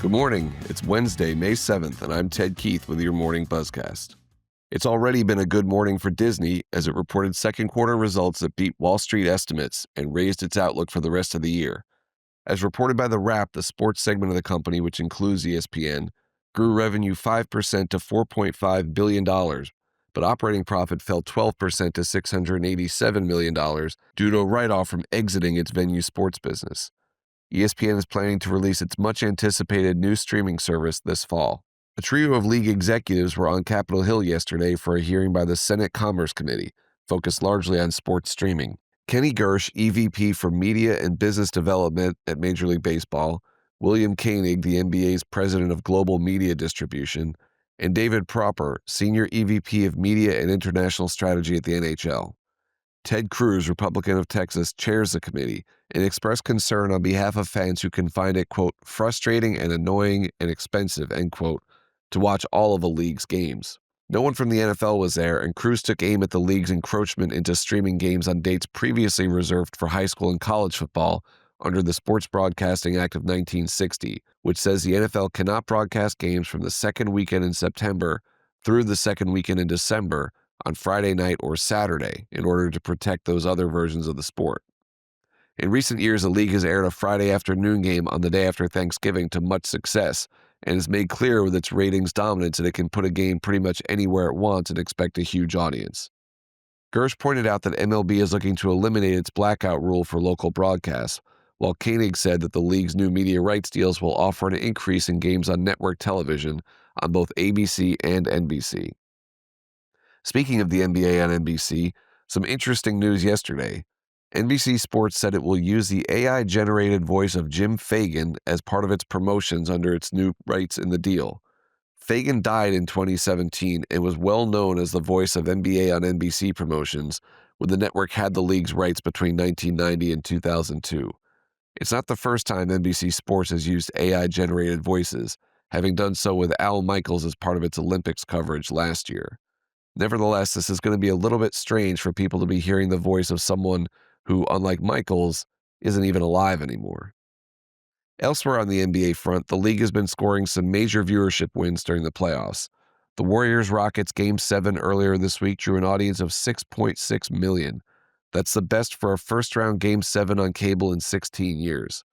Good morning. It's Wednesday, May 7th, and I'm Ted Keith with your morning Buzzcast. It's already been a good morning for Disney as it reported second quarter results that beat Wall Street estimates and raised its outlook for the rest of the year. As reported by The Wrap, the sports segment of the company, which includes ESPN, grew revenue 5% to $4.5 billion, but operating profit fell 12% to $687 million due to a write-off from exiting its venue sports business. ESPN is planning to release its much-anticipated new streaming service this fall. A trio of league executives were on Capitol Hill yesterday for a hearing by the Senate Commerce Committee, focused largely on sports streaming. Kenny Gersh, EVP for Media and Business Development at Major League Baseball, William Koenig, the NBA's President of Global Media Distribution, and David Proper, Senior EVP of Media and International Strategy at the NHL. Ted Cruz, Republican of Texas, chairs the committee and expressed concern on behalf of fans who can find it, quote, frustrating and annoying and expensive, end quote, to watch all of a league's games. No one from the NFL was there, and Cruz took aim at the league's encroachment into streaming games on dates previously reserved for high school and college football under the Sports Broadcasting Act of 1960, which says the NFL cannot broadcast games from the second weekend in September through the second weekend in December on Friday night or Saturday in order to protect those other versions of the sport. In recent years, the league has aired a Friday afternoon game on the day after Thanksgiving to much success and has made clear with its ratings dominance that it can put a game pretty much anywhere it wants and expect a huge audience. Gersh pointed out that MLB is looking to eliminate its blackout rule for local broadcasts, while Koenig said that the league's new media rights deals will offer an increase in games on network television on both ABC and NBC. Speaking of the NBA on NBC, some interesting news yesterday. NBC Sports said it will use the AI-generated voice of Jim Fagan as part of its promotions under its new rights in the deal. Fagan died in 2017 and was well known as the voice of NBA on NBC promotions when the network had the league's rights between 1990 and 2002. It's not the first time NBC Sports has used AI-generated voices, having done so with Al Michaels as part of its Olympics coverage last year. Nevertheless, this is going to be a little bit strange for people to be hearing the voice of someone who, unlike Michaels, isn't even alive anymore. Elsewhere on the NBA front, the league has been scoring some major viewership wins during the playoffs. The Warriors-Rockets Game 7 earlier this week drew an audience of 6.6 million. That's the best for a first-round Game 7 on cable in 16 years.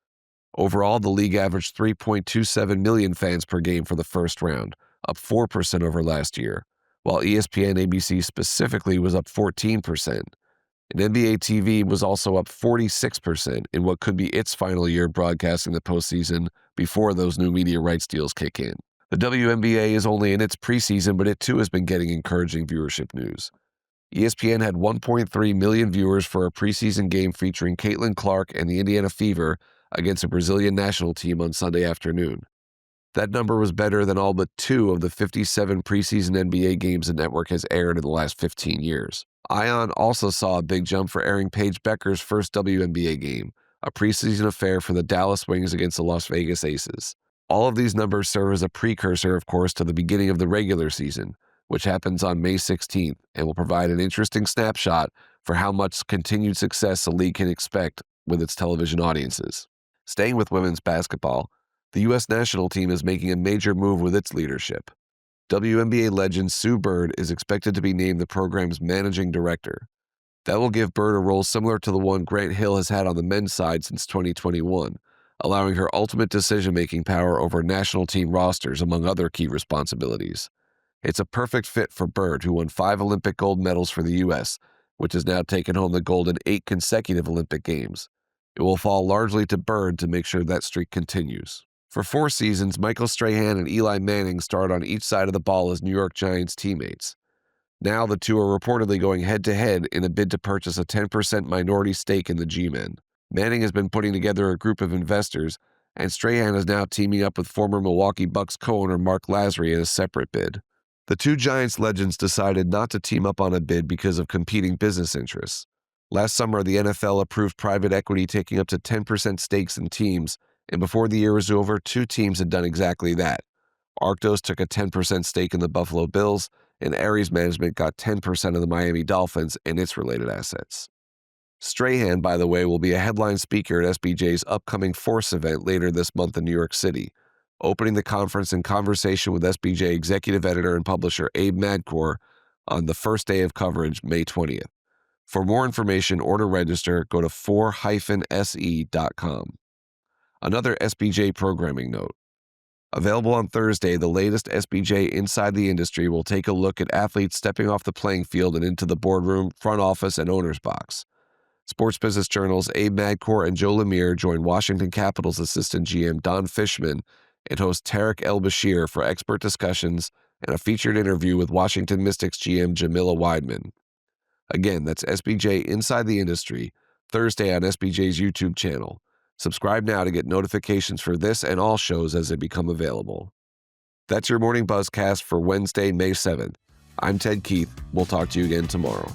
Overall, the league averaged 3.27 million fans per game for the first round, up 4% over last year, while ESPN ABC specifically was up 14%. And NBA TV was also up 46% in what could be its final year broadcasting the postseason before those new media rights deals kick in. The WNBA is only in its preseason, but it too has been getting encouraging viewership news. ESPN had 1.3 million viewers for a preseason game featuring Caitlin Clark and the Indiana Fever against a Brazilian national team on Sunday afternoon. That number was better than all but 2 of the 57 preseason NBA games the network has aired in the last 15 years. ION also saw a big jump for airing Paige Becker's first WNBA game, a preseason affair for the Dallas Wings against the Las Vegas Aces. All of these numbers serve as a precursor, of course, to the beginning of the regular season, which happens on May 16th, and will provide an interesting snapshot for how much continued success the league can expect with its television audiences. Staying with women's basketball, the U.S. national team is making a major move with its leadership. WNBA legend Sue Bird is expected to be named the program's managing director. That will give Bird a role similar to the one Grant Hill has had on the men's side since 2021, allowing her ultimate decision-making power over national team rosters, among other key responsibilities. It's a perfect fit for Bird, who won 5 Olympic gold medals for the U.S., which has now taken home the gold in 8 consecutive Olympic Games. It will fall largely to Bird to make sure that streak continues. For 4 seasons, Michael Strahan and Eli Manning starred on each side of the ball as New York Giants teammates. Now the two are reportedly going head-to-head in a bid to purchase a 10% minority stake in the G-Men. Manning has been putting together a group of investors, and Strahan is now teaming up with former Milwaukee Bucks co-owner Mark Lasry in a separate bid. The two Giants legends decided not to team up on a bid because of competing business interests. Last summer, the NFL approved private equity taking up to 10% stakes in teams, and before the year was over, 2 teams had done exactly that. Arctos took a 10% stake in the Buffalo Bills, and Ares Management got 10% of the Miami Dolphins and its related assets. Strahan, by the way, will be a headline speaker at SBJ's upcoming Force event later this month in New York City. opening the conference in conversation with SBJ executive editor and publisher Abe Madkour on the first day of coverage, May 20th. For more information or to register, go to 4-se.com. Another SBJ programming note. Available on Thursday, the latest SBJ Inside the Industry will take a look at athletes stepping off the playing field and into the boardroom, front office, and owner's box. Sports Business Journal's Abe Madkour and Joe Lemire join Washington Capitals assistant GM Don Fishman and host Tarek El-Bashir for expert discussions and a featured interview with Washington Mystics GM Jamila Weidman. Again, that's SBJ Inside the Industry, Thursday on SBJ's YouTube channel. Subscribe now to get notifications for this and all shows as they become available. That's your Morning Buzzcast for Wednesday, May 7th. I'm Ted Keith. We'll talk to you again tomorrow.